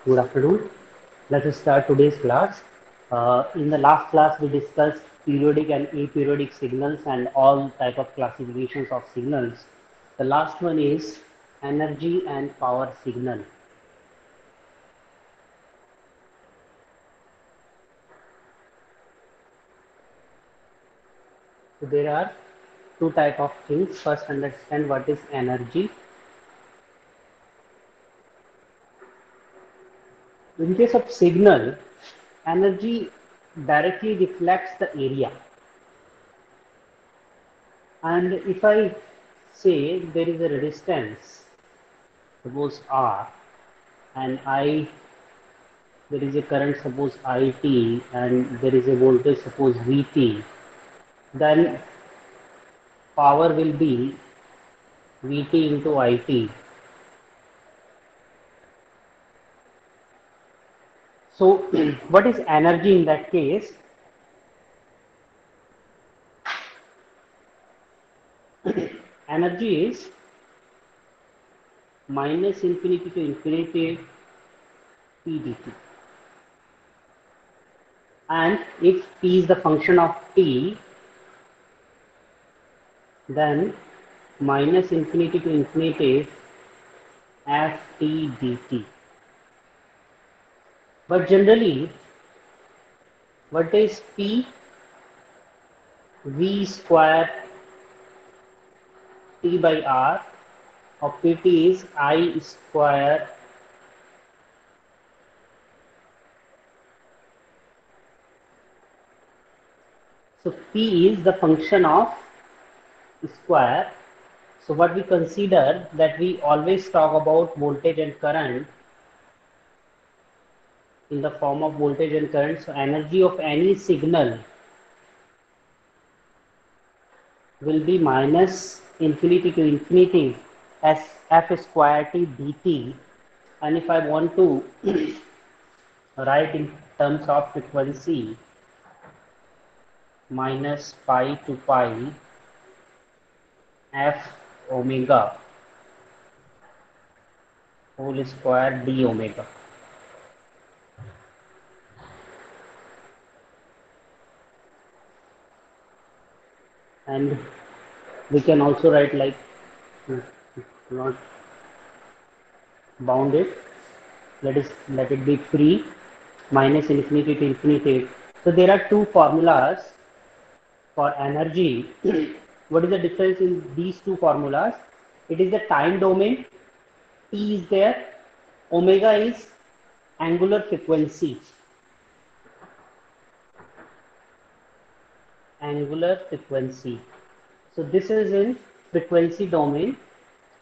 Good afternoon. Let us start today's class. In the last class, we discussed periodic and aperiodic signals and all type of classifications of signals. The last one is energy and power signal. So there are two type of things. First, understand what is energy. In case of signal, energy directly reflects the area. And if I say there is a resistance, suppose R, and I, there is a current, suppose IT, and there is a voltage, suppose VT, then power will be VT into IT. So what is energy in that case? Energy is minus infinity to infinity P dt. And if P is the function of T, then minus infinity to infinity Ft dt. But generally, what is P? V square T by R of Pt is I square so P is the function of square. So what we consider that we always talk about voltage and current in the form of voltage and current. So energy of any signal will be minus infinity to infinity as f square t dt. And if I want to write in terms of frequency, minus pi to pi f omega whole square d omega. And we can also write like not bounded, let it be free, minus infinity to infinity. So there are two formulas for energy. What is the difference in these two formulas? It is the time domain, T is there, omega is angular frequency. Angular frequency. So this is in frequency domain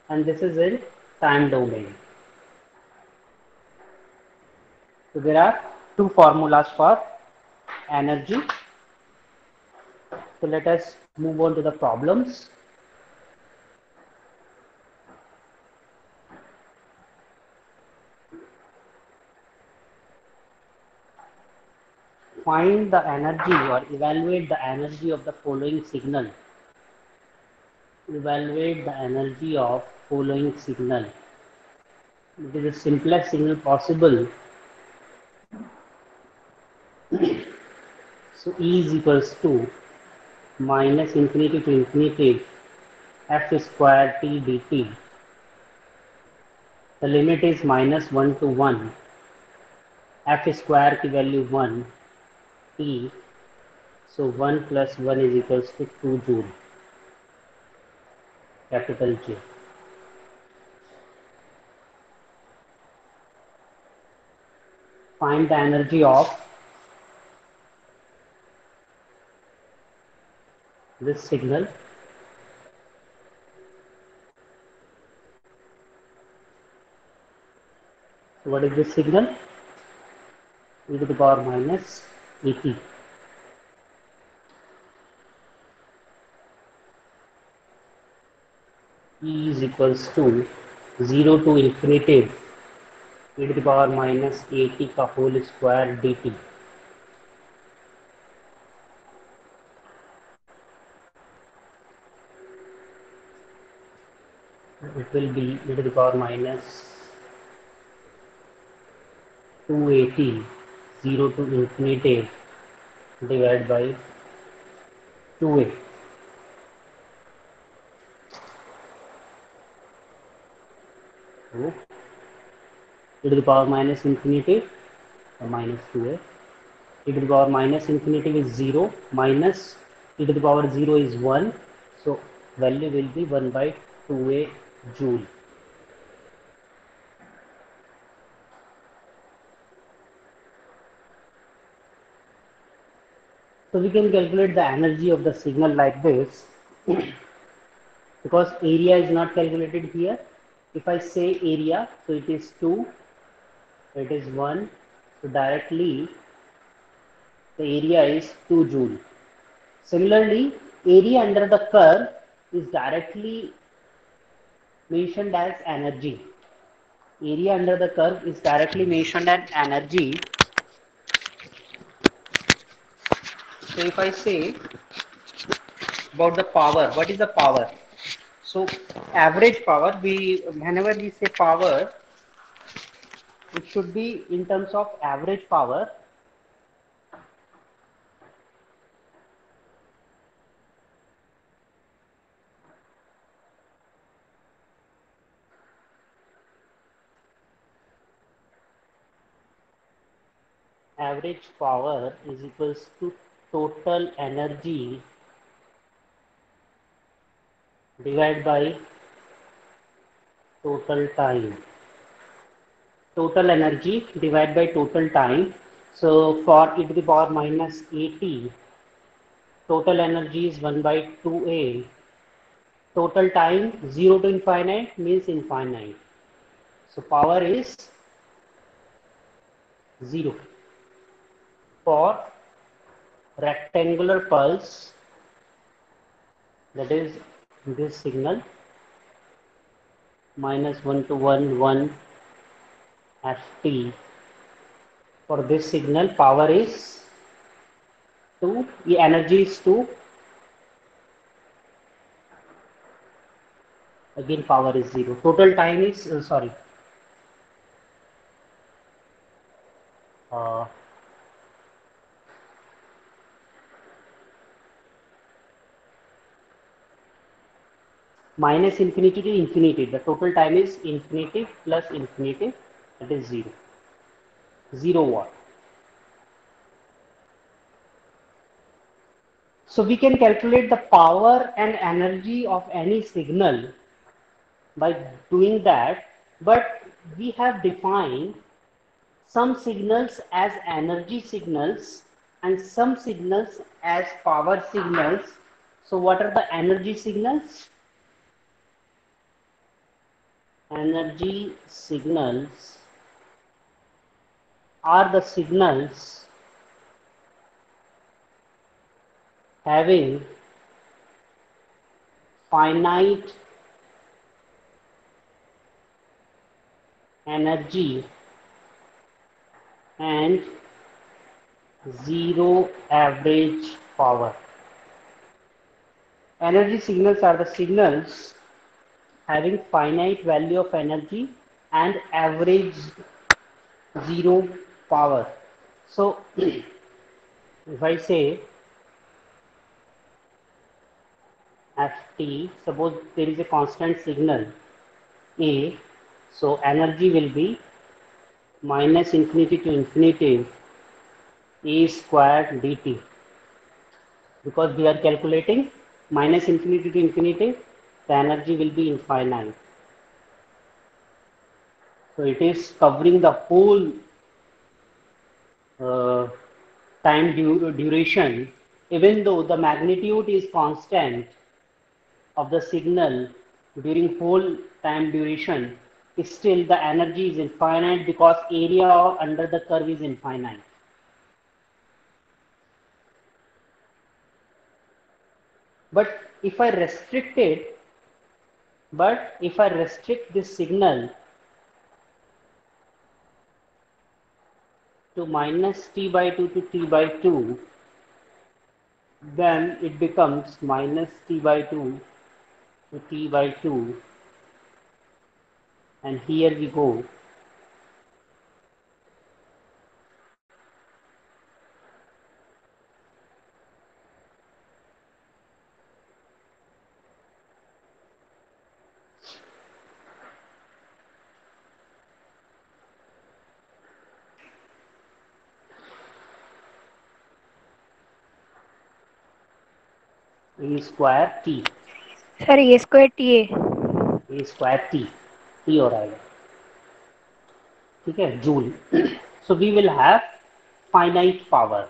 and this is in time domain. So there are two formulas for energy. So let us move on to the problems. Find the energy or evaluate the energy of the following signal. Evaluate the energy of following signal. It is the simplest signal possible. So E is equals to minus infinity to infinity f square t dt. The limit is minus 1 to 1. F square की value 1 t. So 1 plus 1 is equals to 2 joule. Capital J. Find the energy of this signal. So what is this signal? E to the power minus at. E is equals to 0 to infinity e to the power minus at का whole square dt. It will be e to the power minus 280, 0 to infinity divided by 2a. So e to the power minus infinity or minus 2a. E to the power minus infinity is 0, minus e to the power 0 is 1. So value will be 1 by 2a joule. So we can calculate the energy of the signal like this because area is not calculated here. If I say area, so it is 2, it is 1, so directly the area is 2 joule. Similarly, area under the curve is directly mentioned as energy. Area under the curve is directly mentioned as energy. So if I say about the power, what is the power? So average power, whenever we say power, it should be in terms of average power. Average power is equals to total energy divided by total time. Total energy divided by total time. So for e to the power minus 80, total energy is 1 by 2a. Total time 0 to infinite means infinite. So power is 0. For rectangular pulse, that is this signal, minus 1 to 1, 1 ft. For this signal, power is 2, the energy is 2, again power is 0. Total time is, uh, minus infinity to infinity. The total time is infinity plus infinity, that is 0. 0 watt. So we can calculate the power and energy of any signal by doing that, but we have defined some signals as energy signals and some signals as power signals. So what are the energy signals? Energy signals are the signals having finite energy and zero average power. Energy signals are the signals having finite value of energy and average zero power. So if I say ft, suppose there is a constant signal A, so energy will be minus infinity to infinity a squared dt, because we are calculating minus infinity to infinity, the energy will be infinite. So it is covering the whole time duration, even though the magnitude is constant of the signal during whole time duration, still the energy is infinite because area under the curve is infinite. But if I restrict this signal to minus t by 2 to t by 2, then it becomes minus t by 2 to t by 2, and here we go a square t, सर a square t a. A square t हो आएगा, ठीक है, joule. So we will have finite power,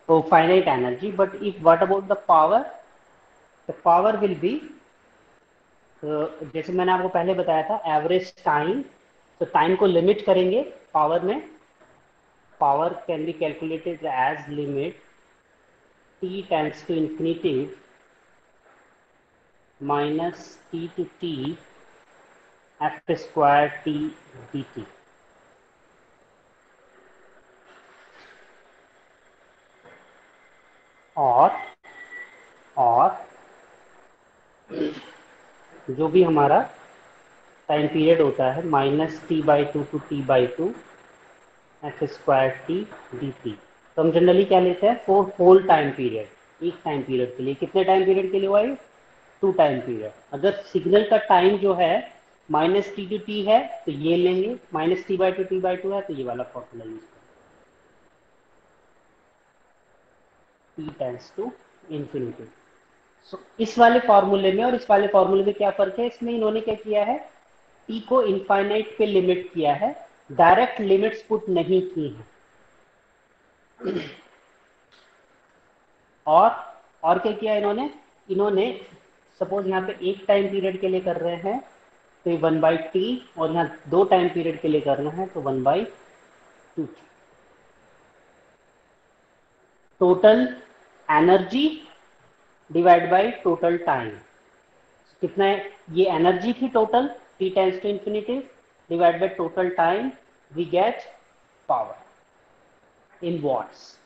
तो finite energy, but if what about the power will be, जैसे मैंने आपको पहले बताया था एवरेज टाइम, तो टाइम को लिमिट करेंगे पावर में, power can be calculated as limit t tends to infinity minus t to t f square t dt। और जो भी हमारा टाइम पीरियड होता है minus t/2 to t/2 F square T D T. तो हम जनरली क्या लेते हैं फॉर होल टाइम पीरियड, एक टाइम पीरियड के लिए, कितने टाइम पीरियड के लिए हुआ, 2 टाइम पीरियड। अगर सिग्नल का टाइम जो है माइनस टी टू टी है तो ये लेंगे, माइनस t/2 है तो ये वाला फॉर्मूला यूज करेंगे, t टेंड्स टू इंफिनिटी। सो इस वाले फॉर्मूले में और इस वाले फॉर्मूले में क्या फर्क है, इसमें इन्होंने क्या किया है, t को इनफाइनाइट पे लिमिट किया है, डायरेक्ट लिमिट्स पुट नहीं की है। और क्या किया इन्होंने, सपोज यहाँ पे एक टाइम पीरियड के लिए कर रहे हैं तो ये 1/t, और यहाँ 2 टाइम पीरियड के लिए करना है तो 1/2। Total energy divide by total time, कितना है, ये एनर्जी थी total, t tends to infinity divide by total time, we get power in watts.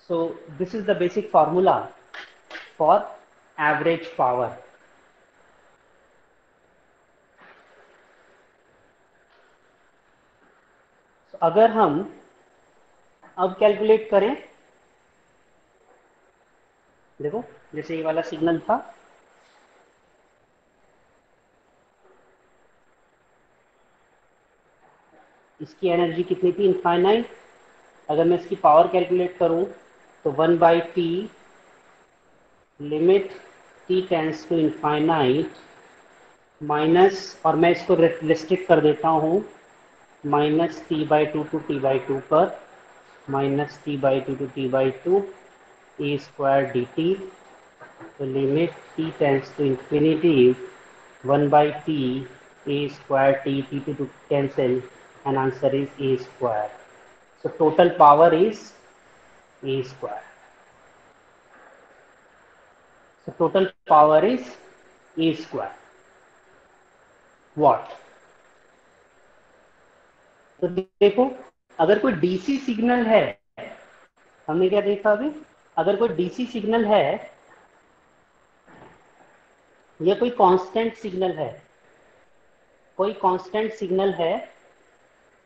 So this is the basic formula for average power. So, अगर हम अब calculate करें, देखो जैसे ये वाला सिग्नल था, इसकी एनर्जी कितनी थी, इनफाइनाइट। अगर मैं इसकी पावर कैलकुलेट करूं तो 1/t limit t tends to infinite minus, और मैं इसको रिस्ट्रिक्ट कर देता हूं माइनस t/2 टू t/2 पर, minus t/2 to t/2 a square d T, तो limit t tends to infinity 1/t a square t to cancel, and answer is a square. So total power is a square. So total power is a square watt। तो देखो अगर कोई DC signal है, हमने क्या देखा अभी, अगर कोई डीसी सिग्नल है या कोई कांस्टेंट सिग्नल है, कोई कांस्टेंट सिग्नल है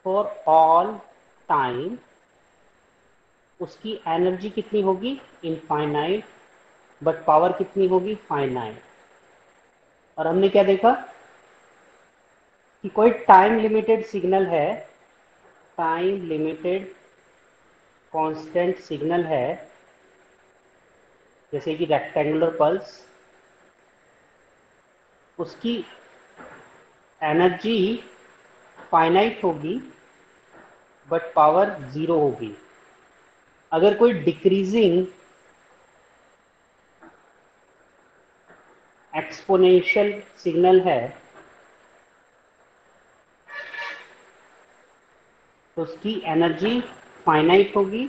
फॉर ऑल टाइम, उसकी एनर्जी कितनी होगी, इनफाइनाइट, बट पावर कितनी होगी, फाइनाइट। और हमने क्या देखा कि कोई टाइम लिमिटेड सिग्नल है, टाइम लिमिटेड कांस्टेंट सिग्नल है, जैसे कि रेक्टेंगुलर पल्स, उसकी एनर्जी फाइनाइट होगी बट पावर 0 होगी। अगर कोई डिक्रीजिंग एक्सपोनेंशियल सिग्नल है तो उसकी एनर्जी फाइनाइट होगी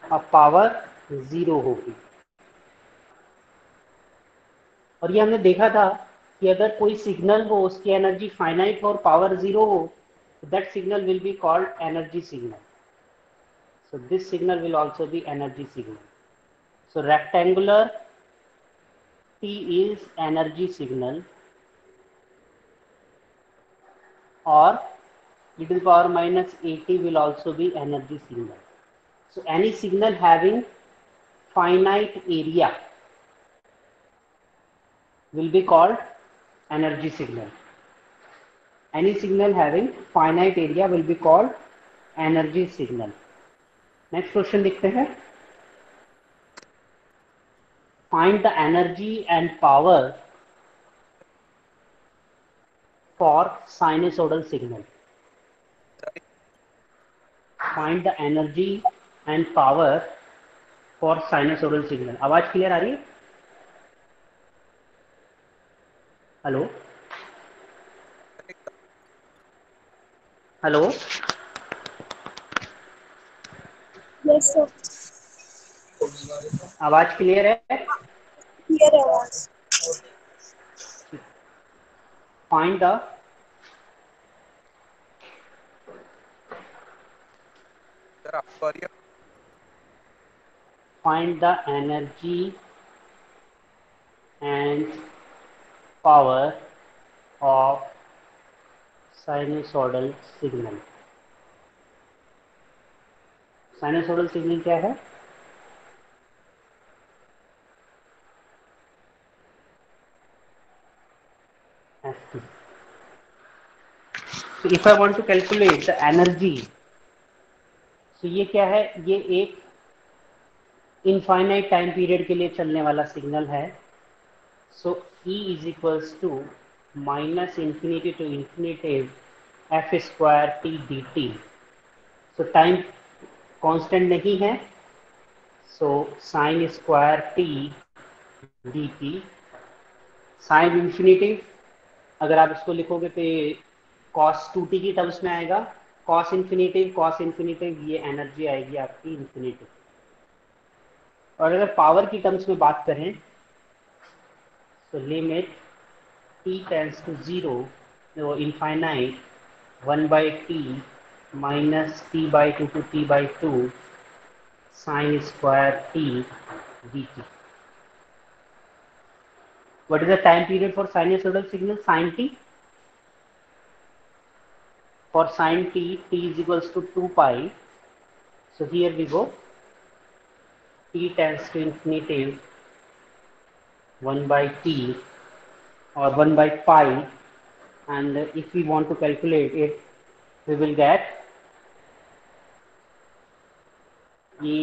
और पावर 0 होगी। और ये हमने देखा था कि अगर कोई सिग्नल हो उसकी एनर्जी फाइनाइट हो और पावर 0 हो, that signal will be called energy signal. So this signal will also be energy signal. So rectangular T is energy signal, or e to the power minus at will also be energy signal. So any signal having finite area will be called energy signal. Any signal having finite area will be called energy signal. Next question देखते हैं। find the energy and power for sinusoidal signal. Find the energy and power for sinusoidal signal. आवाज clear आ रही है? Hello hello Yes, sir. आवाज clear है? Clear आवाज. Find the sir आपको आ रही है? find the energy and power of sinusoidal signal. Sinusoidal signal क्या है? Ft. So if I want to calculate the energy, so ये क्या है? ये एक इनफाइनाइट टाइम पीरियड के लिए चलने वाला सिग्नल है. So E is equals to minus infinity to infinitive F square T D T. So time constant नहीं है, so sine square T D T. Sine infinitive अगर आप इसको लिखोगे तो ये कॉस टू टी की टर्म्स में आएगा. कॉस इन्फिनिटिव ये एनर्जी आएगी आपकी इंफिनिटिव. और अगर पावर की टर्म्स में बात करें तो लिमिट t टेंड्स टू 0 तो infinite 1/t minus t/2 to t/2 sine square t dt. What is the time period for sinusoidal signal? Sin t. For sin t, t is equals to 2 pi. So here we go. T tends to infinitive 1/t or 1/pi, and if we want to calculate it, we will get e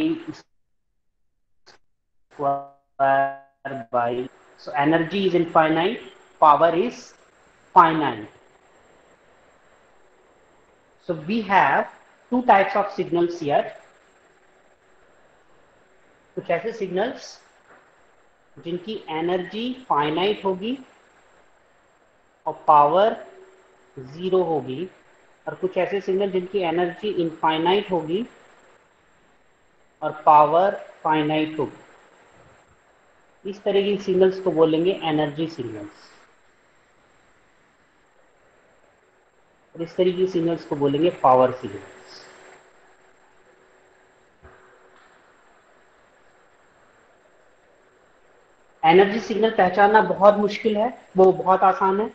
square by. So energy is infinite, power is finite. So we have two types of signals here. कुछ ऐसे signals जिनकी energy finite होगी और power 0 होगी, और कुछ ऐसे signal जिनकी एनर्जी इनफाइनाइट होगी और पावर फाइनाइट होगी. इस तरह की सिग्नल्स को बोलेंगे एनर्जी सिग्नल्स, और इस तरह की सिग्नल्स को बोलेंगे पावर सिग्नल्स. एनर्जी सिग्नल पहचानना बहुत मुश्किल है, वो बहुत आसान है.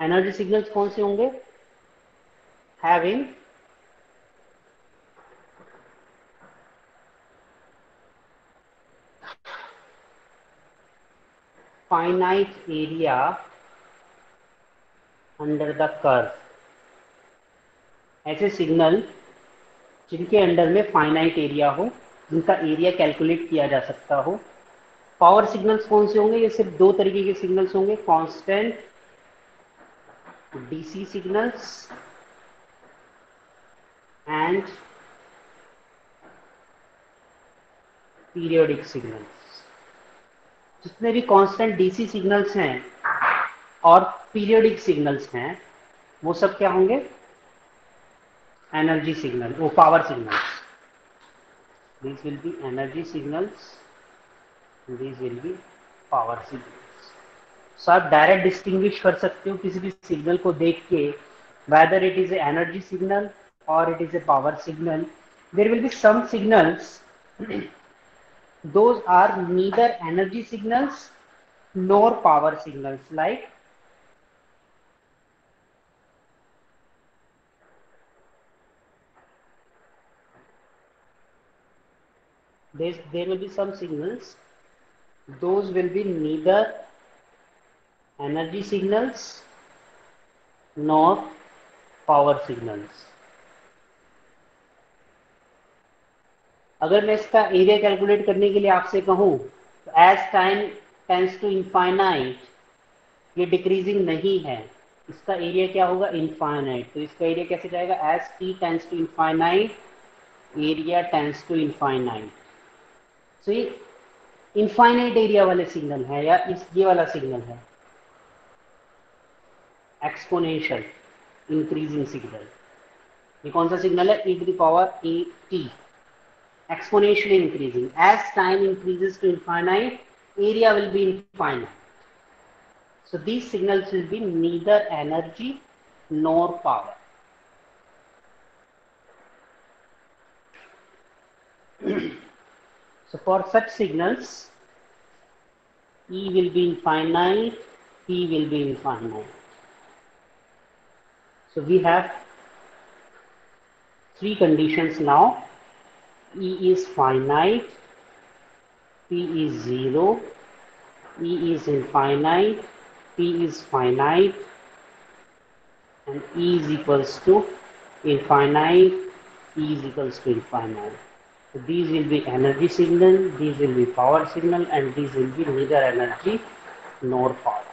एनर्जी सिग्नल्स कौन से होंगे? Having finite area under the curve. ऐसे सिग्नल जिनके अंडर में फाइनाइट एरिया हो, जिनका एरिया कैलकुलेट किया जा सकता हो. पावर सिग्नल्स कौन से होंगे? ये सिर्फ दो तरीके के सिग्नल्स होंगे, constant DC signals and periodic signals. जितने भी कांस्टेंट डीसी सिग्नल्स हैं और पीरियोडिक सिग्नल्स हैं, वो सब क्या होंगे? एनर्जी सिग्नल, वो power signals. These will be energy signals, these will be power signals. So आप डायरेक्ट डिस्टिंग्विश कर सकते हो किसी भी सिग्नल को देख के, whether it is a energy signal or it is a power signal. There will be some signals those are neither energy signals nor power signals, like there will be some signals those will be neither energy signals nor power signals. अगर मैं इसका area calculate करने के लिए आपसे कहूं तो as time tends to infinite, ये डिक्रीजिंग नहीं है, इसका एरिया क्या होगा, इनफाइनाइट। तो इसका एरिया कैसे जाएगा, as t tends to infinite, area tends to infinite. So ये इनफाइनाइट एरिया वाले सिग्नल है या ये वाला सिग्नल है, एक्सपोनेंशियल इंक्रीजिंग सिग्नल। ये कौन सा सिग्नल है, e to the power A T, exponentially increasing. As time increases to infinite, area will be infinite. So these signals will be neither energy nor power. So for such signals, E will be infinite, P will be infinite. So we have three conditions now. E is finite, P is 0, E is infinite, P is finite, and E is equals to infinite, E is equals to infinite. So these will be energy signal, these will be power signal, and these will be neither energy nor power.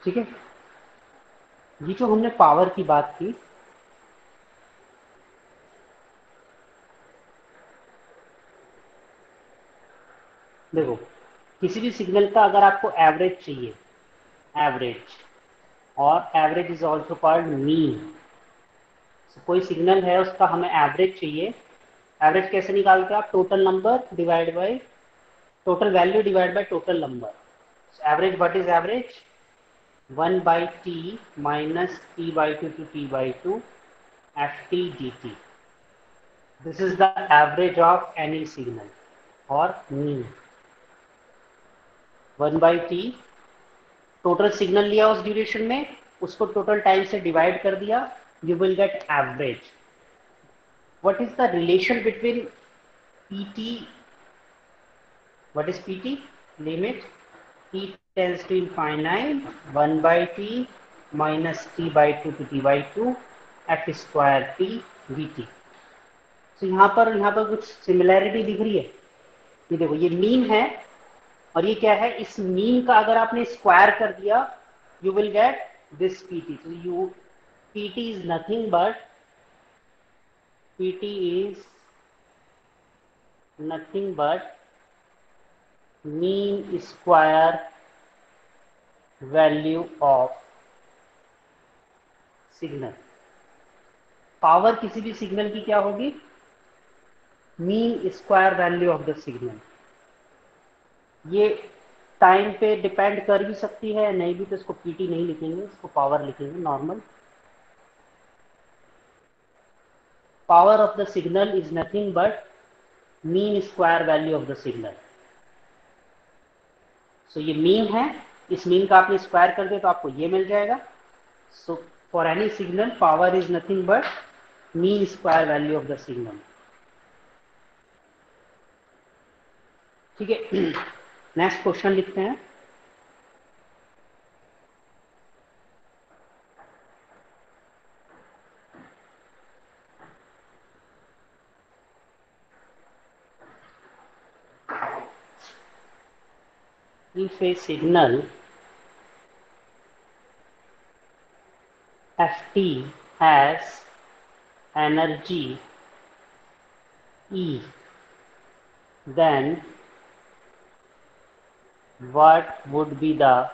ठीक है, ये जो हमने power की बात की, देखो किसी भी सिग्नल का अगर आपको एवरेज चाहिए, एवरेज, और average is also called mean. कोई सिग्नल है उसका हमें एवरेज चाहिए, एवरेज कैसे निकालते हैं आप, total number divide by total value divide by total number. Average, what is average, 1/t minus t/2 to t/2 ft dt. This is the average of any signal or mean. 1/t total signal लिया उस duration में, उसको total time से divide कर दिया, you will get average. What is the relation between pt? What is pt? Limit t tends to infinite, 1/t minus t/2 to t/2 f square t dt. तो यहाँ पर कुछ similarity दिख रही है, ये देखो ये मीन है और ये क्या है, इस मीन का अगर आपने स्क्वायर कर दिया you will get this pt. तो you pt is nothing but mean square value of signal. Power किसी भी सिग्नल की क्या होगी, mean square value of the signal. ये टाइम पे डिपेंड कर भी सकती है, नहीं भी तो इसको पीटी नहीं लिखेंगे, इसको पावर लिखेंगे normal. Power of the signal is nothing but mean square value of the signal. So ये मीन है, इस मीन का आपने स्क्वायर कर दिया तो आपको ये मिल जाएगा। So for any signal power is nothing but mean square value of the signal. ठीक है, नेक्स्ट क्वेश्चन लिखते हैं। If a signal ft has energy E, then what would be the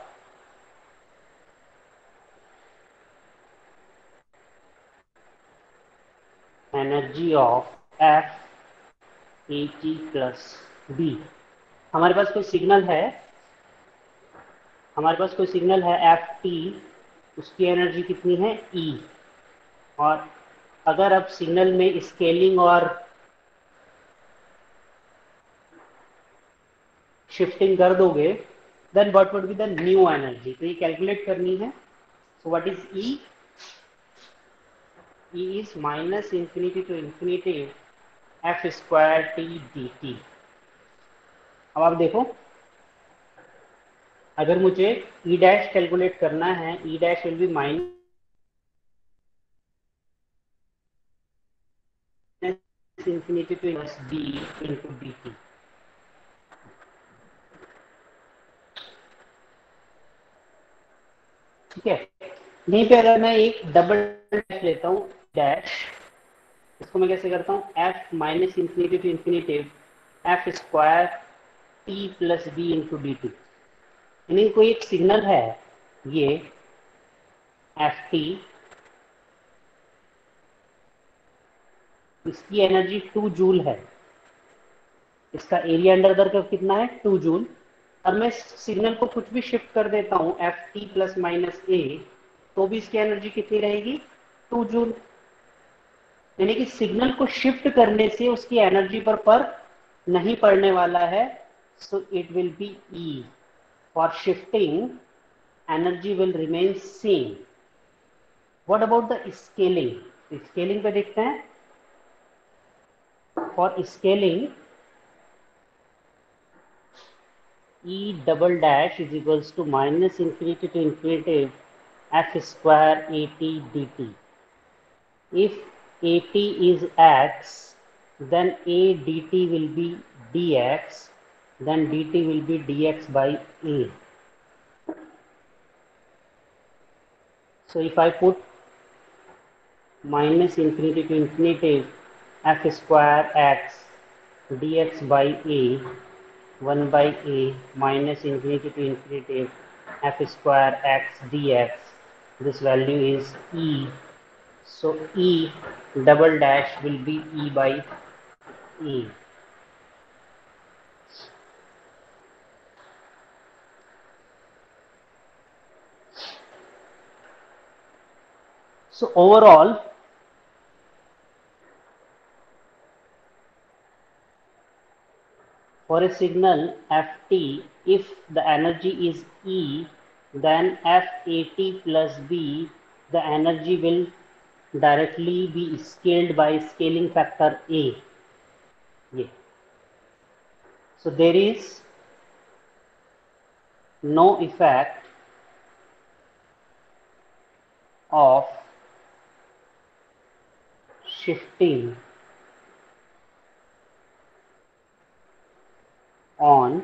energy of f at plus b? हमारे पास कोई signal है F T, उसकी energy कितनी है ई, और अगर आप सिग्नल में स्केलिंग और शिफ्टिंग कर दोगे then what would be the new energy, तो ये कैलकुलेट करनी है। So what is E, E is minus infinity to infinity F square T D T. अब आप देखो, अगर मुझे ई डैश कैलकुलेट करना है, E dash will be minus infinity to D into D T. ठीक है, यहीं पे अगर मैं एक डबल डैश लेता हूँ डैश, इसको मैं कैसे करता हूँ, F minus infinity to infinity F square T plus B into D T. यानी कोई एक सिग्नल है ये एफ टी, इसकी एनर्जी 2 जूल है, इसका एरिया अंडर द कर्व कितना है 2 जूल, और मैं सिग्नल को कुछ भी शिफ्ट कर देता हूँ एफ टी प्लस माइनस ए, तो भी इसकी एनर्जी कितनी रहेगी 2 जूल। यानी कि सिग्नल को शिफ्ट करने से उसकी एनर्जी पर फर्क नहीं पड़ने वाला है, so it will be E. For shifting energy will remain same. What about the scaling, scaling पे देखते हैं। For scaling E double dash is equals to minus infinity to infinity f square at dt. If at is x, then a dt will be dx, then dt will be dx by a. So if I put minus infinity to infinity f square x dx by a, 1 by a minus infinity to infinity f square x dx, this value is e, so e double dash will be e by e. So overall, for a signal ft, if the energy is e, then f at plus b, the energy will directly be scaled by scaling factor a. Yeah. So there is no effect of shifting on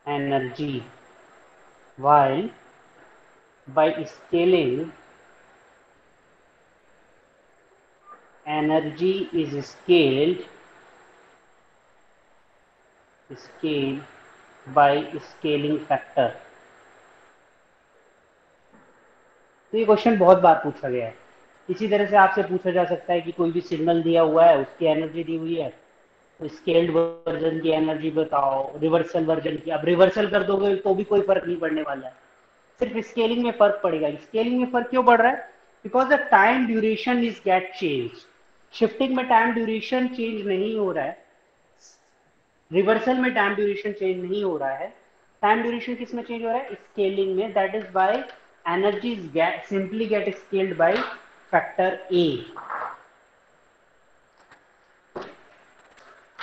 energy, while by scaling energy is scaled by scaling factor. तो ये question बहुत बार पूछा गया है। इसी तरह से आपसे पूछा जा सकता है कि कोई भी सिग्नल दिया हुआ है, उसकी एनर्जी दी हुई है, तो स्केल्ड वर्जन की एनर्जी बताओ, रिवर्सल वर्जन की। अब रिवर्सल कर दोगे तो भी कोई फर्क नहीं पड़ने वाला है, सिर्फ स्केलिंग में फर्क पड़ेगा। स्केलिंग में फर्क क्यों पड़ रहा है? Because the time duration is get change. Shifting में टाइम ड्यूरेशन चेंज नहीं हो रहा है, रिवर्सल में टाइम ड्यूरेशन चेंज नहीं हो रहा है। टाइम ड्यूरेशन किस में चेंज हो रहा है? स्केलिंग में। That is by energy simply get scaled by factor A.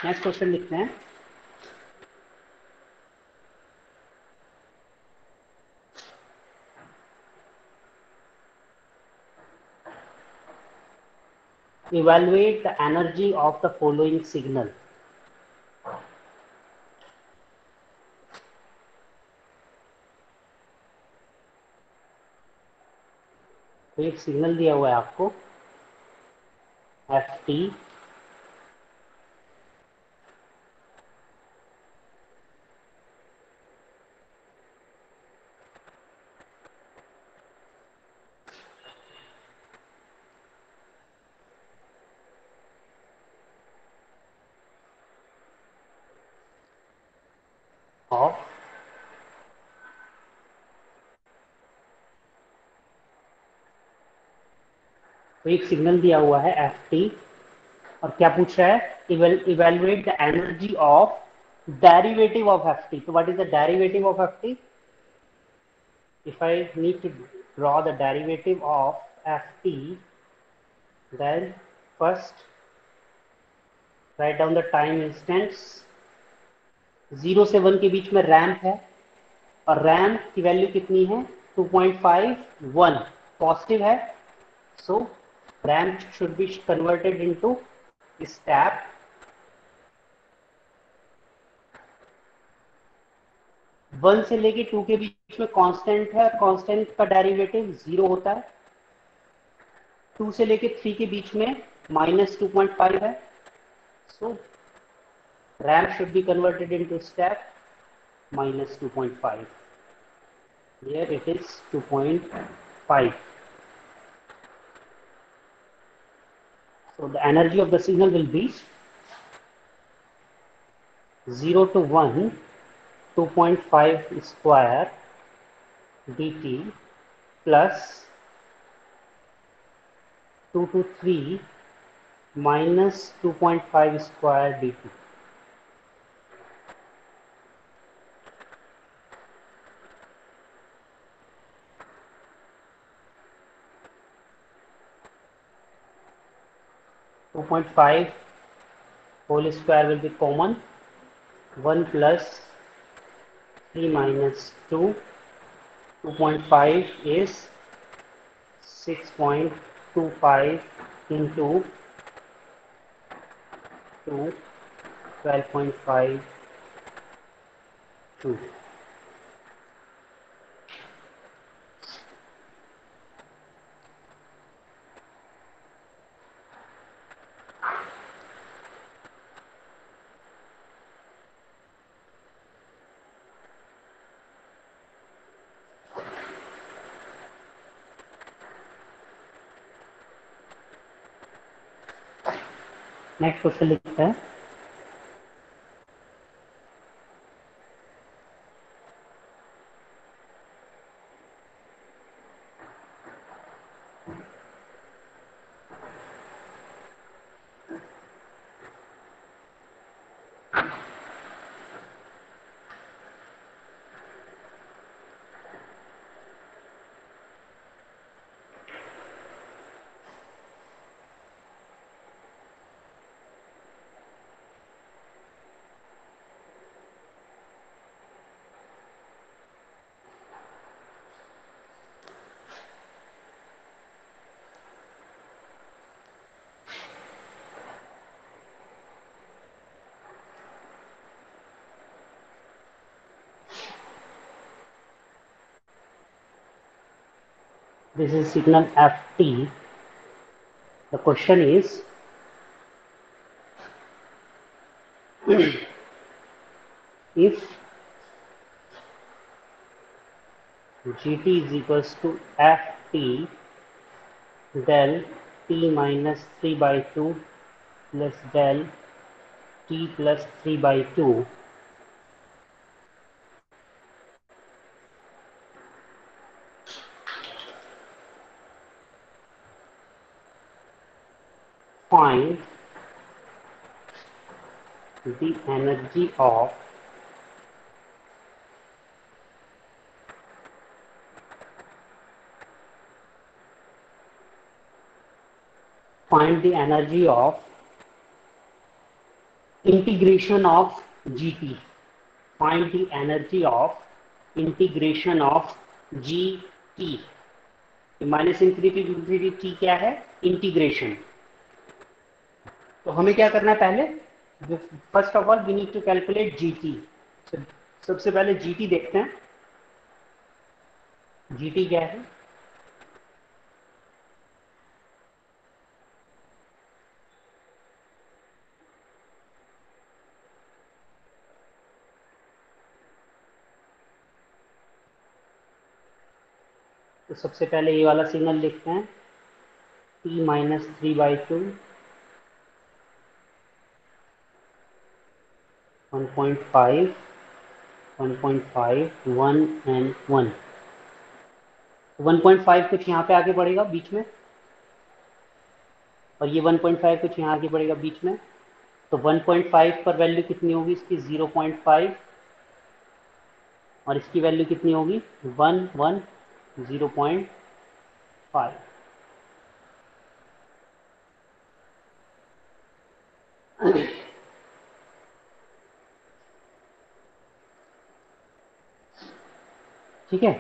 Next question लिखते हैं। Evaluate the energy of the following signal. तो एक सिग्नल दिया हुआ है आपको एफ टी, ऑफ तो एक सिग्नल दिया हुआ है एफ टी, और क्या पूछ रहा है? Evaluate the energy of derivative of f t. तो what is the derivative of f t? If I need to draw the derivative of ft, then first write down the time instants 0 से 1 के बीच में ramp है और ramp की value कितनी है 2.51 positive है, so ramp should be converted into step. 1 से लेके 2 के बीच में कांस्टेंट है, कांस्टेंट का डेरिवेटिव 0 होता है। 2 से लेके 3 के बीच में -2.5 है, so ramp should be converted into step -2.5. Here it is 2.5. So the energy of the signal will be 0 to 1 2.5 square dt plus 2 to 3 minus 2.5 square dt. Two point five whole square will be common. 1 plus 3 minus 2. 2.5 is 6.25 into 2, 12.5 2. Next question लिखता है this is signal ft. The question is if gt is equals to ft del t minus 3 by 2 plus del t plus 3 by 2, find the energy of integration of gt. Find the energy of integration of gt. Minus infinity T क्या है integration. तो हमें क्या करना है पहले, first of all we need to calculate GT. सबसे पहले जीटी देखते हैं, जीटी क्या है। तो सबसे पहले ये वाला सिग्नल लिखते हैं t माइनस 3 बाई 2 1.5 1.5 1 एंड 1। 1.5 कुछ यहाँ पे आगे बढ़ेगा बीच में और ये 1.5 कुछ यहाँ आगे बढ़ेगा बीच में। तो 1.5 पर वैल्यू कितनी होगी इसकी 0.5 और इसकी वैल्यू कितनी होगी 1 1 0.5। ठीक है,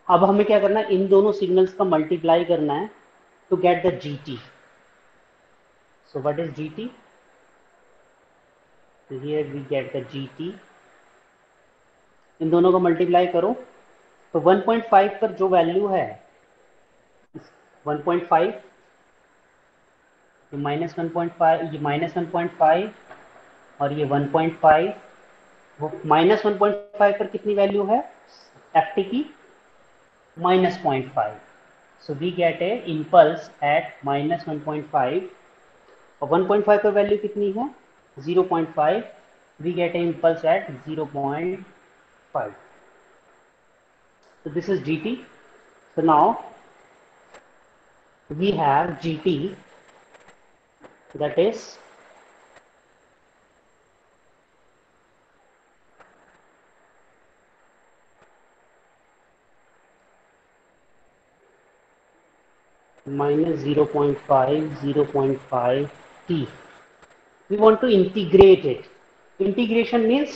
अब हमें क्या करना है, इन दोनों सिग्नल्स का मल्टीप्लाई करना है to get the g t. So what is g t? Here we get the g t. इन दोनों को मल्टीप्लाई करो तो 1.5 पर जो वैल्यू है 1.5, ये -1.5, ये -1.5 और ये 1.5. वो -1.5 पर कितनी वैल्यू है एफ टी की? -0.5. So we get a impulse at -1.5 और 1.5 पर वैल्यू कितनी है 0.5. We get a impulse at 0.5. So this is GT. So now we have GT, that is minus 0.5 T. We want to integrate it. Integration means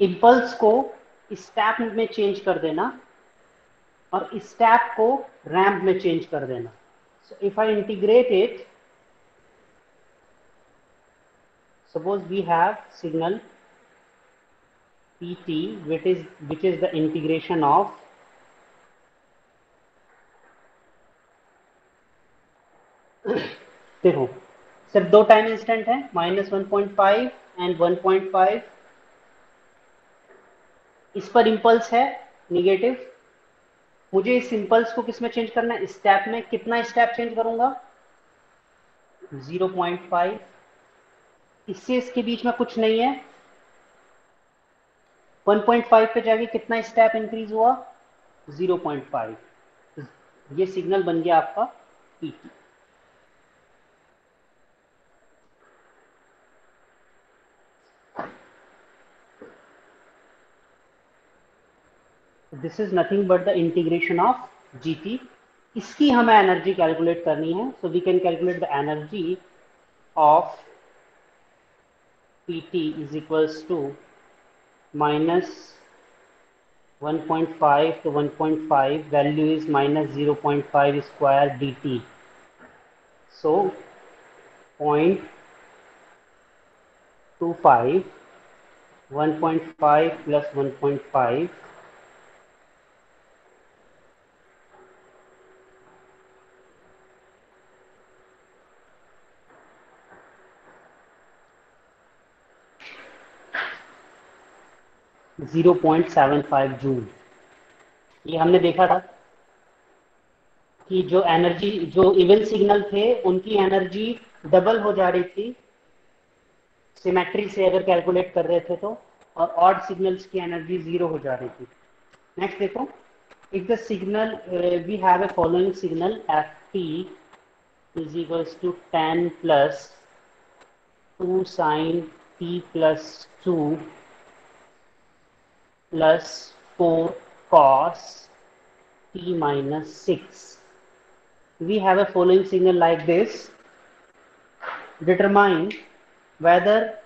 impulse को step में change कर देना और step को रैंप में change कर देना. So if I integrate it, suppose we have signal PT, which is the integration of देखो सिर्फ दो टाइम इंस्टेंट है -1.5 एंड 1.5. इस पर इम्पल्स है निगेटिव. मुझे इस इम्पल्स को किस में चेंज करना है स्टेप में. कितना स्टेप चेंज करूंगा 0.5. इससे इसके बीच में कुछ नहीं है. 1.5 पे जाके कितना स्टेप इंक्रीज हुआ 0.5. ये सिग्नल बन गया आपका PT. This is nothing but the integration of GT. इसकी हमें एनर्जी कैलकुलेट करनी है. So we can calculate the energy of PT is equals to -1.5 to 1.5, value is -0.5 square dt. So 0.25, 1.5 plus 1.5, .75 joule. ये हमने देखा था कि जो एनर्जी, जो इवन सिग्नल थे उनकी एनर्जी डबल हो जा रही थी सिमेट्री से अगर कैलकुलेट कर रहे थे तो, और ऑड सिग्नल्स की एनर्जी 0 हो जा रही थी. नेक्स्ट देखो, if the signal we have a following signal ft is equals to 10 plus 2 sine t plus 2 plus 4 cos t minus 6. We have a following signal like this. Determine whether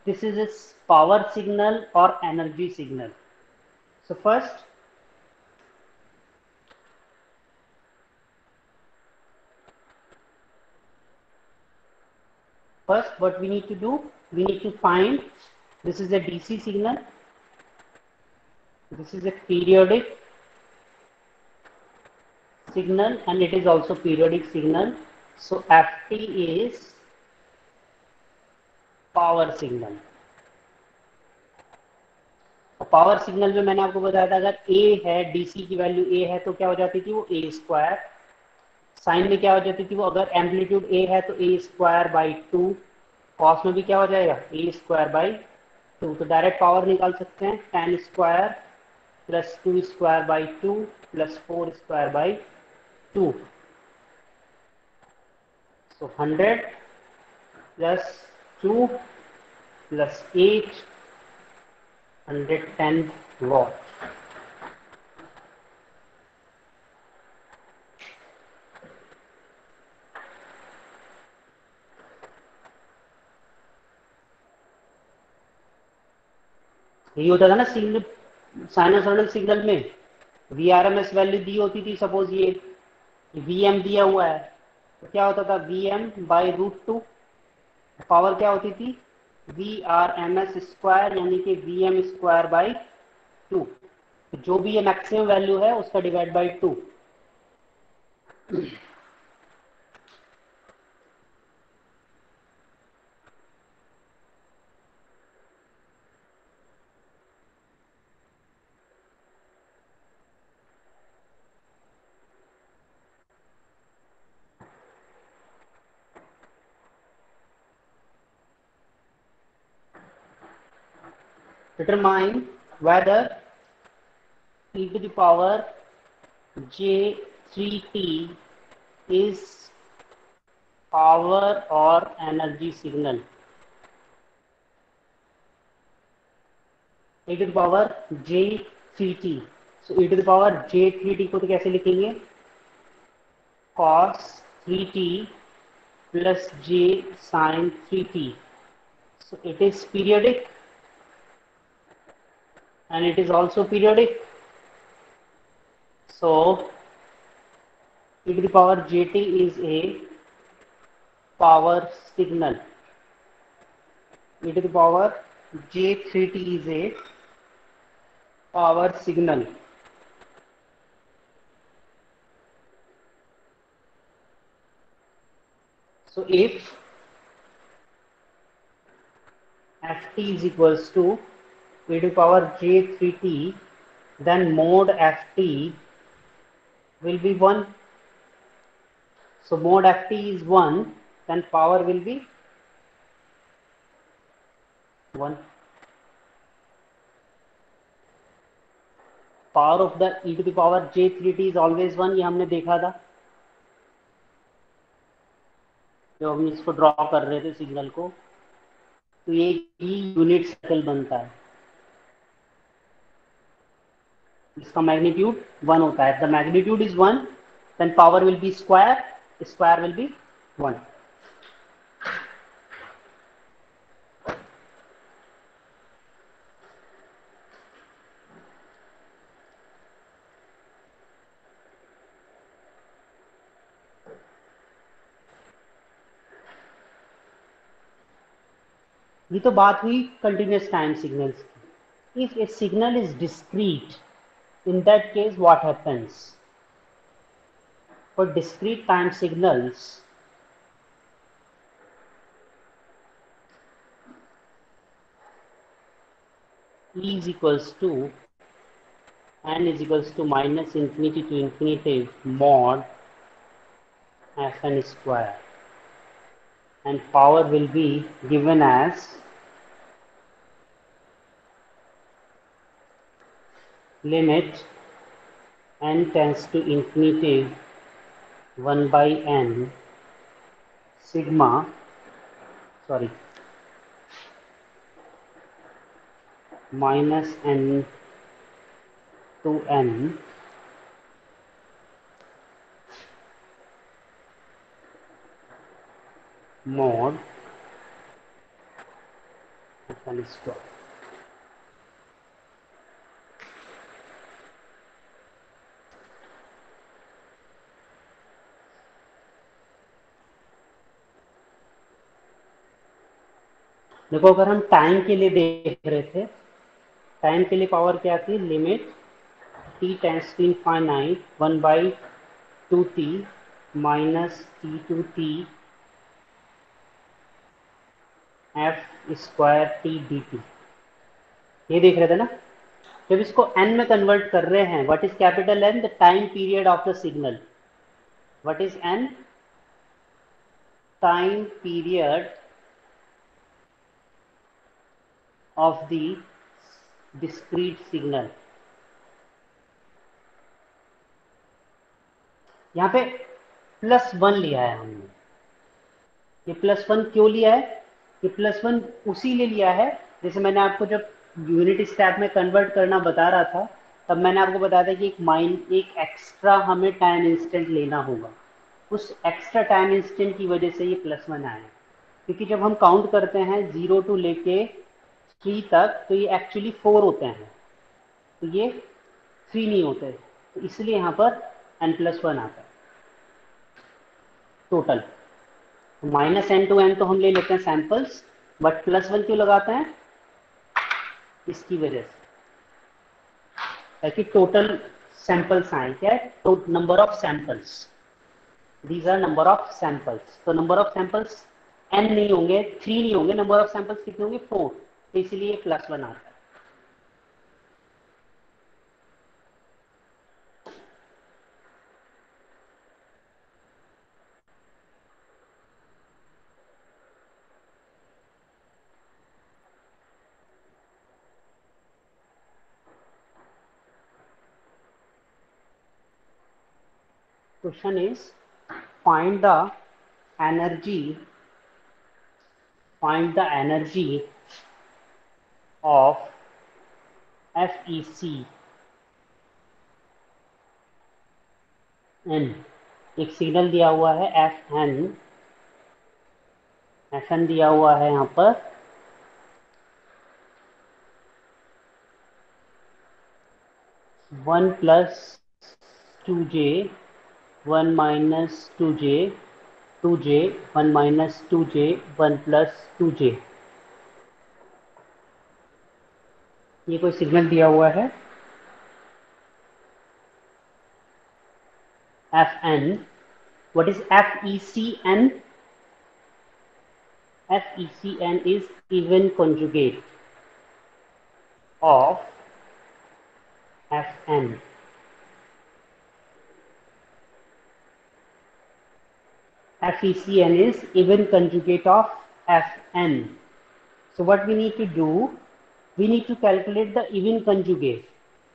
this is a power signal or energy signal. So first what we need to do, we need to find, this is a DC signal, this is a periodic signal and it is also periodic signal. So ft is power signal. Power signal जो मैंने आपको बताया था, अगर a है, DC की value a है तो क्या हो जाती थी वो a स्क्वायर. साइन में क्या हो जाती थी वो, अगर एम्पलीट्यूड a है तो a स्क्वायर बाई 2. कॉस में भी क्या हो जाएगा a स्क्वायर बाई 2. तो डायरेक्ट पावर निकाल सकते हैं 10 square plus 2 square by 2 plus 4 square by 2. So 100 plus 2 plus 8, 110 watt. यही होता था ना सिग्नल, साइनोसॉइडल सिग्नल में VRMS वैल्यू दी होती थी, सपोज ये VM दिया हुआ है, तो क्या होता था VM/√2, पावर क्या होती थी VRMS स्क्वायर यानी कि VM²/2, तो जो भी ये मैक्सिमम वैल्यू है उसका divide by 2। Determine whether e to the power j3t is power or energy signal। e to the power j3t, so e to the power j3t को तो कैसे लिखेंगे cos 3t plus j sin 3t, so it is periodic and it is also periodic, so e to the power jt is a power signal, e to the power j3t is a power signal। So if ft is equals to e to the power j3t, then mod ft will be 1. So mod ft is 1, then power will be 1. Power of the e to the power j3t is always 1, ये हमने देखा था जब हम इसको draw कर रहे थे सिग्नल को, तो ये ही यूनिट सर्कल बनता है, इसका मैग्नीट्यूड 1 होता है। The magnitude is 1, then power will be square, square will be 1। ये तो बात हुई कंटिन्यूस टाइम सिग्नल्स की। If a signal is discrete, in that case what happens? For discrete time signals, E is equals to n is equals to minus infinity to infinity mod fn square, and power will be given as limit n tends to infinity 1 by n sigma, sorry, minus n to n mod fn square। देखो अगर हम time के लिए देख रहे थे, time के लिए पावर क्या थी, limit t tends to infinite 1 by 2t minus t to t f square t dt, ये देख रहे थे ना। जब इसको n में कन्वर्ट कर रहे हैं, what is capital N? The time period of the signal. What is n? Time period of the discrete signal। यहाँ पे +1 लिया है हमने। ये +1 क्यों लिया है? ये +1 उसी लिए लिया है, जैसे मैंने आपको जब यूनिट स्टेप में कन्वर्ट करना बता रहा था, तब मैंने आपको बताया था कि एक एक्स्ट्रा हमें टाइम इंस्टेंट लेना होगा। उस एक्स्ट्रा टाइम इंस्टेंट की वजह से ये +1 आया है, क्योंकि जब हम काउंट करते हैं 0 to लेके 3 तक, तो ये एक्चुअली 4 होते हैं, तो ये 3 नहीं होते, तो इसलिए यहाँ पर n+1 आता है टोटल। -n to n तो हम ले लेते हैं सैंपल्स, बट +1 क्यों लगाते हैं? इसकी वजह से, ताकि टोटल सैंपल्स आए। क्या है? तो number of samples, these are number of samples. तो नंबर ऑफ सैंपल्स n नहीं होंगे, 3 नहीं होंगे, नंबर ऑफ सैंपल्स कितने होंगे? 4, तो इसलिए +1 आता है। Question is, find the energy of FECN। एक सिग्नल दिया हुआ है FN दिया हुआ है यहाँ पर, one plus 2j, 1 minus 2j, 2j, 1 minus 2j, 1 plus 2j। ये कोई सिग्नल दिया हुआ है Fn। What is FECN? FECN is even conjugate of Fn। FECN is even conjugate of Fn। So what we need to do, we need to calculate the even conjugate.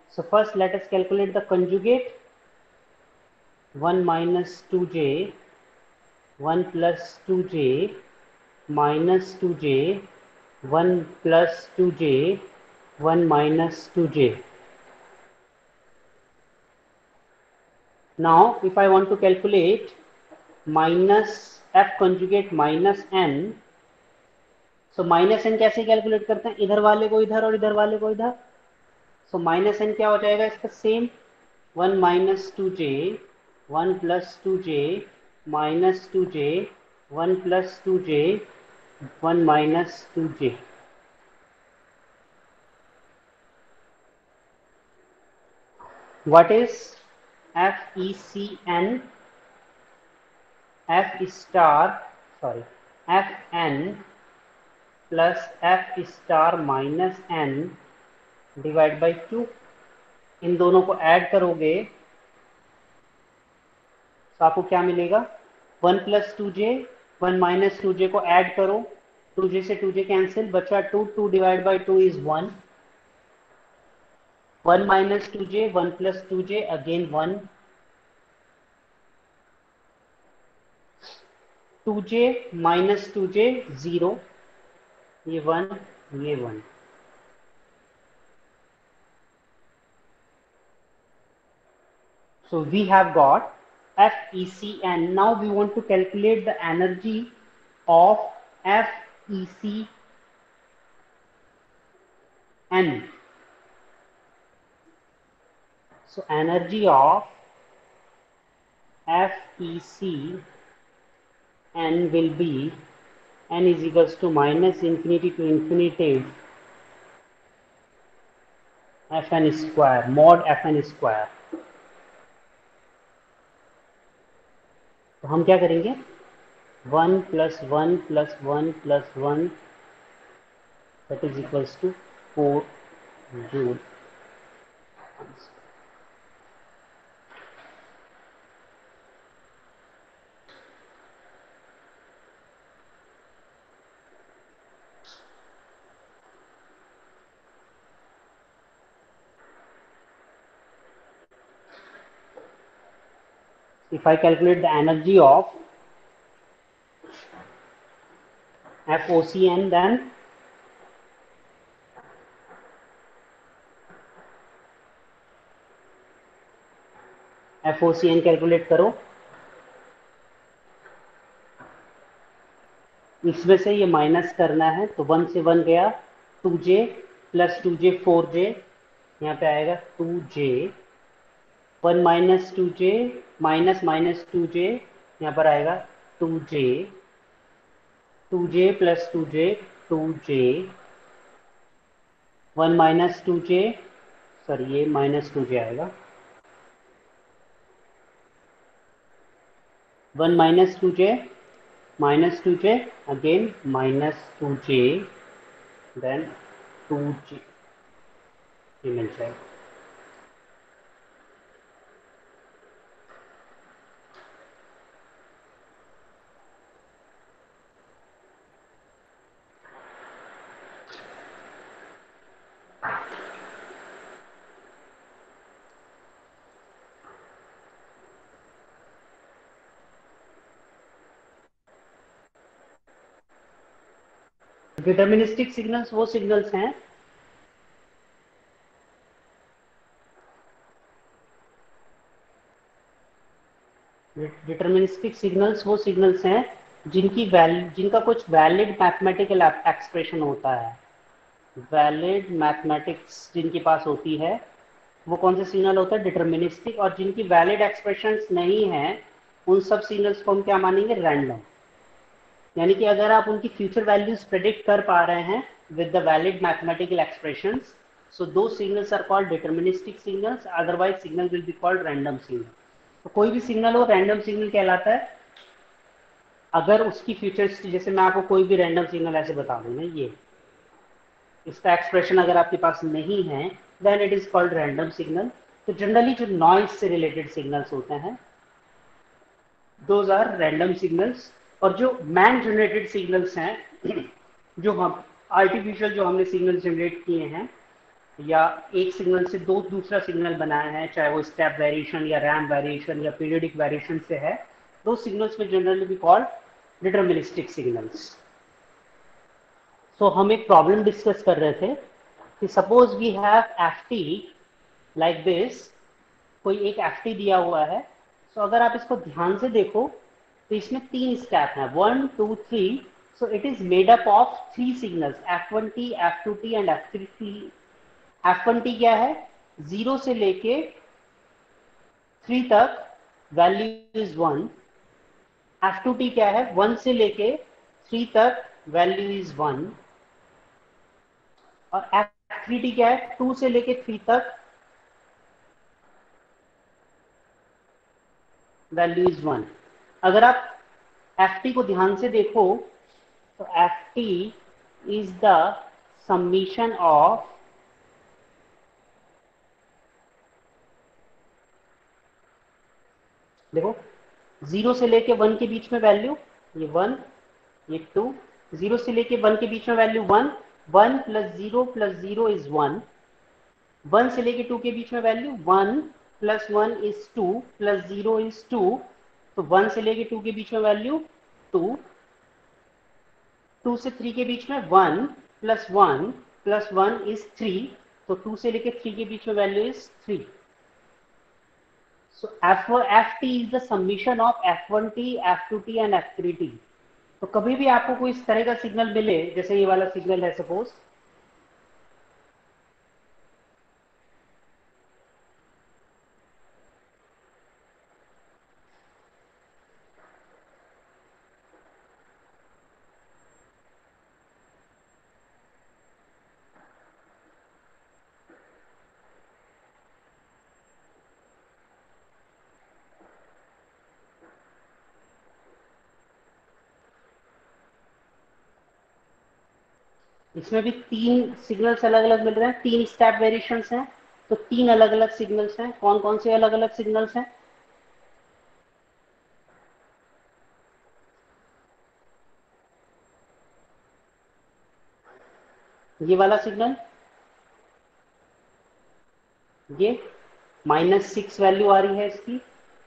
So first let us calculate the conjugate। 1 minus 2j, 1 plus 2j, minus 2j, 1 plus 2j, 1 minus 2j। Now if I want to calculate minus F conjugate minus n, so minus n कैसे calculate करते हैं? इधर वाले को इधर और इधर वाले को इधर। So minus n क्या हो जाएगा इसका? Same 1 minus 2j, 1 plus 2j, minus 2j, 1 plus 2j, 1 minus 2j। What is FECN? Fn plus F star minus n divide by 2। इन दोनों को ऐड करोगे तो आपको क्या मिलेगा? 1 plus 2j, 1 minus 2j को ऐड करो, 2j से 2j कैंसिल, बचा 2, 2 divide by 2 is 1, 1 minus 2j, 1 plus 2j again 1, 2j minus 2j 0, ये 1, ये 1। So we have got FECN. Now we want to calculate the energy of FECN। So energy of FECN will be n is equals to minus infinity to infinity Fn square, mod Fn square। तो हम क्या करेंगे? 1 plus 1 plus 1 plus 1 that is equals to 4 joule। If I calculate the energy of FOCN, then FOCN calculate करो, इसमें से ये minus करना है, तो 1 से 1 गया, 2j प्लस 2j 4j, यहाँ पे आएगा 2j, 1 minus 2j minus minus 2j, यहाँ पर आएगा 2j, 2j plus 2j 2j, 1 minus 2j, sorry ये माइनस 2j आएगा, 1 minus 2j again minus 2j, then 2j, ये मिल जाएगा। डिटर्मिनिस्टिक सिग्नल्स वो सिग्नल्स हैं डिटर्मिनिस्टिक सिग्नल्स वो सिग्नल्स हैं जिनका कुछ वैलिड मैथमेटिकल एक्सप्रेशन होता है। वैलिड मैथमेटिक्स जिनके पास होती है वो कौन से सिग्नल होता है? डिटर्मिनिस्टिक। और जिनकी वैलिड एक्सप्रेशंस नहीं है उन सब सिग्नल्स को हम क्या मानेंगे? रैंडम। यानी कि अगर आप उनकी फ्यूचर वैल्यूज प्रेडिक्ट कर पा रहे हैं with the valid mathematical expressions, so those signals are called deterministic signals, otherwise signal will be called random signal। तो कोई भी सिग्नल हो रैंडम सिग्नल कहलाता है अगर उसकी फीचर्स, जैसे मैं आपको कोई भी रैंडम सिग्नल ऐसे बता दूं ना, ये इसका एक्सप्रेशन अगर आपके पास नहीं है then it is called random signal. तो जनरली जो नॉइज से रिलेटेड सिग्नल्स होते हैं दोज आर रैंडम सिग्नल्स। और जो मैन जनरेटेड सिग्नल्स हैं जो हम आर्टिफिशियल जो हमने सिग्नल जनरेट किए हैं या एक सिग्नल से दो दूसरा सिग्नल बनाया है, चाहे वो स्टेप वेरिएशन या रैम्प वेरिएशन या पीरियडिक वेरिएशन से है, दो सिग्नल्स में जनरली भी कॉल्ड डिटर्मिनिस्टिक सिग्नल्स। सो हम एक प्रॉब्लम डिस्कस कर रहे थे कि suppose we have F T like this, कोई एक एफ टी दिया हुआ है। सो अगर आप इसको ध्यान से देखो तो इसमें 3 स्टेप हैं, 1 2 3। So it is made up of 3 signals, F1t F2t and F3t। F1t क्या है? 0 से लेके 3 तक वैल्यू इज 1। F2t क्या है? 1 से लेके 3 तक वैल्यू इज 1। और F3t क्या है? 2 से लेके 3 तक वैल्यू इज 1। अगर आप Ft को ध्यान से देखो तो Ft is the summation of देखो 0 से लेके 1 के बीच में वैल्यू ये 1 ये 2, 0 से लेके 1 के बीच में वैल्यू 1, 1 प्लस 0 इज 1, 1 से लेके 2 के बीच में value 1 plus 1 is 2 plus 0 is 2। तो 1 से लेके 2 के बीच में वैल्यू 2, 2 से 3 के बीच में 1 प्लस 1 इज 3। तो 2 से लेके 3 के बीच में value is 3। So Ft is the summation of F1t, F2t and F3t। तो कभी भी आपको कोई इस तरह का सिग्नल मिले, जैसे ये वाला सिग्नल है सपोज, इसमें भी 3 सिग्नल्स अलग अलग मिल रहे हैं, 3 स्टेप वेरिएशंस हैं। तो 3 अलग अलग सिग्नल्स हैं। कौन कौन से अलग अलग सिग्नल्स हैं? ये वाला सिग्नल, ये -6 वैल्यू आ रही है इसकी,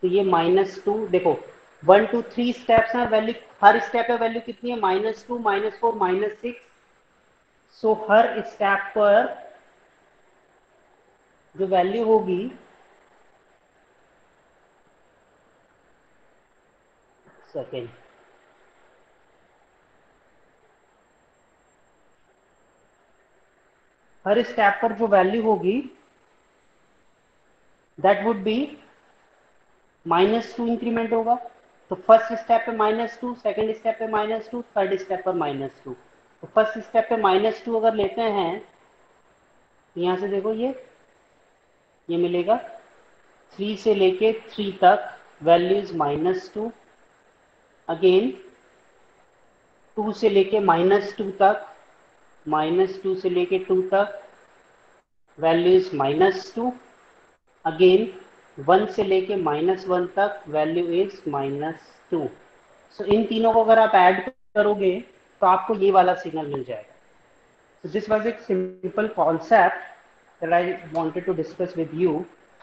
तो ये -2। देखो 1 2 3 स्टेप्स हैं, वैल्यू हर स्टेप पे वैल्यू कितनी है? -2 -4 -6। सो हर स्टेप पर जो वैल्यू होगी सेकेंड, हर स्टेप पर जो वैल्यू होगी दैट वुड बी -2 इंक्रीमेंट होगा। तो फर्स्ट स्टेप पे -2, सेकंड स्टेप पे -2, थर्ड स्टेप पर -2। तो फर्स्ट स्टेप पे -2 अगर लेते हैं, यहां से देखो ये मिलेगा 3 से लेके 3 तक वैल्यू इज -2। अगेन 2 से लेके -2 तक, -2 से लेके 2 तक वैल्यू इज -2। अगेन 1 से लेके -1 तक वैल्यू इज -2। सो इन तीनों को अगर आप ऐड करोगे तो आपको ये वाला सिग्नल मिल जाएगा। So this was a simple concept that I wanted to discuss with you.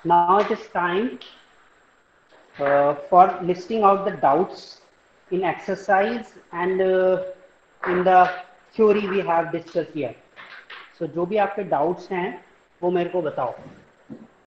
Now it is time for listing out the doubts in exercise and in the theory we have discussed here. So जो भी आपके doubts हैं वो मेरे को बताओ।